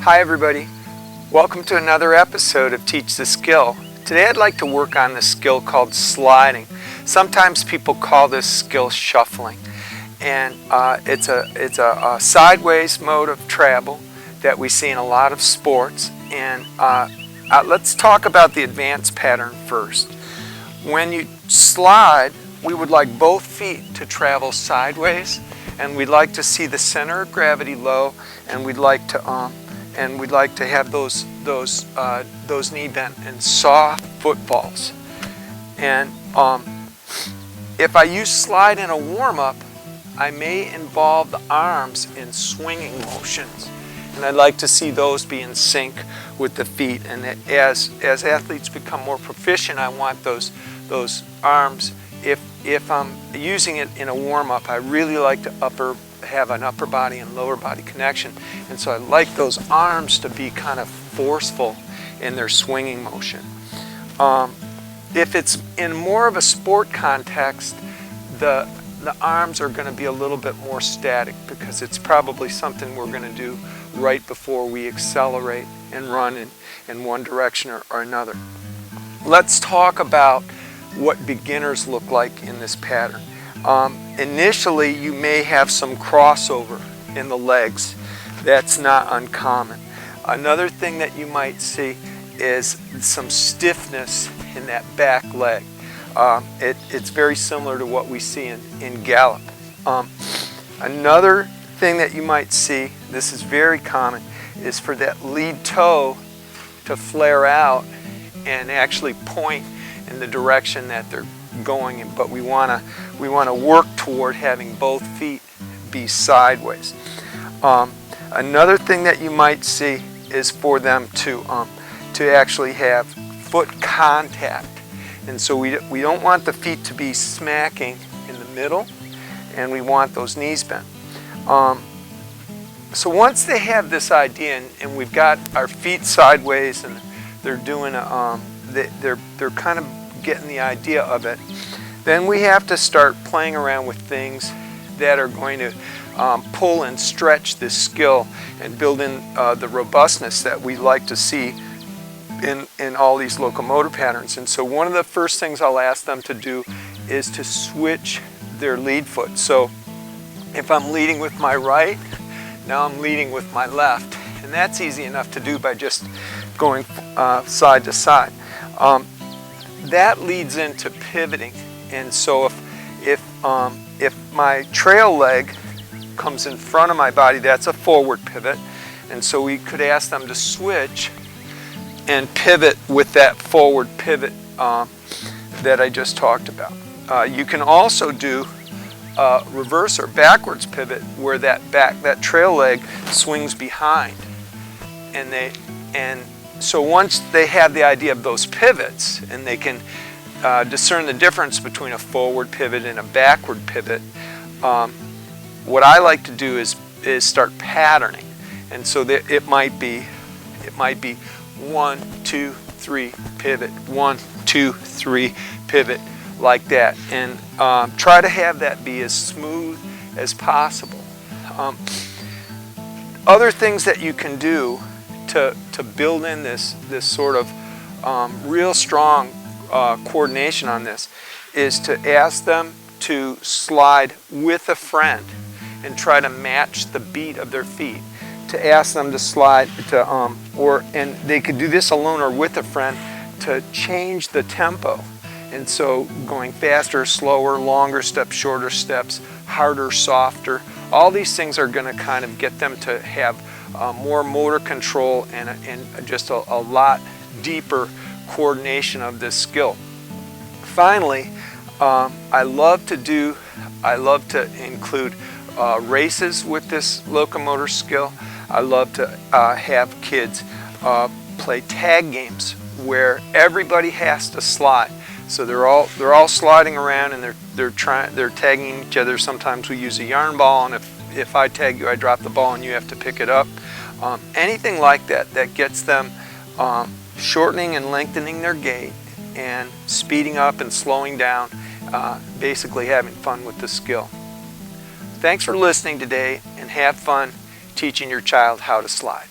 Hi everybody, welcome to another episode of Teach the Skill. Today I'd like to work on the skill called sliding. Sometimes people call this skill shuffling, and it's a sideways mode of travel that we see in a lot of sports. And let's talk about the advanced pattern first. When you slide, we would like both feet to travel sideways, and we'd like to see the center of gravity low, and we'd like to have those knee bent and soft footballs. And if I use slide in a warm-up, I may involve the arms in swinging motions, and I'd like to see those be in sync with the feet. And as athletes become more proficient, I want those arms. If I'm using it in a warm-up, I really like to have an upper body and lower body connection, and so I like those arms to be kind of forceful in their swinging motion. If it's in more of a sport context, the arms are going to be a little bit more static, because it's probably something we're going to do right before we accelerate and run in one direction or another. Let's talk about what beginners look like in this pattern. Initially, you may have some crossover in the legs. That's not uncommon. Another thing that you might see is some stiffness in that back leg. It's very similar to what we see in gallop. Another thing that you might see, this is very common, is for that lead toe to flare out and actually point in the direction that they're going in, but we want to work toward having both feet be sideways. Another thing that you might see is for them to actually have foot contact, and so we don't want the feet to be smacking in the middle, and we want those knees bent. So once they have this idea, and we've got our feet sideways, and they're doing they're kind of getting the idea of it, then we have to start playing around with things that are going to pull and stretch this skill and build in the robustness that we like to see in all these locomotor patterns. And so one of the first things I'll ask them to do is to switch their lead foot. So if I'm leading with my right, now I'm leading with my left, and that's easy enough to do by just going side to side. That leads into pivoting, and so if my trail leg comes in front of my body, that's a forward pivot, and so we could ask them to switch and pivot with that forward pivot that I just talked about. You can also do reverse or backwards pivot, where that trail leg swings behind, and so once they have the idea of those pivots, and they can discern the difference between a forward pivot and a backward pivot, what I like to do is start patterning. And so that it might be 1, 2, 3 pivot, 1, 2, 3 pivot, like that, and try to have that be as smooth as possible. Other things that you can do to build in this sort of real strong coordination on this is to ask them to slide with a friend and try to match the beat of their feet. To ask them to slide and they could do this alone or with a friend, to change the tempo. And so going faster, slower, longer steps, shorter steps, harder, softer, all these things are going to kind of get them to have more motor control and just a lot deeper coordination of this skill. Finally, I love to include races with this locomotor skill. I love to have kids play tag games where everybody has to slide. So they're all sliding around, and they're tagging each other. Sometimes we use a yarn ball, and if I tag you, I drop the ball and you have to pick it up. Anything like that gets them shortening and lengthening their gait, and speeding up and slowing down, basically having fun with the skill. Thanks for listening today, and have fun teaching your child how to slide.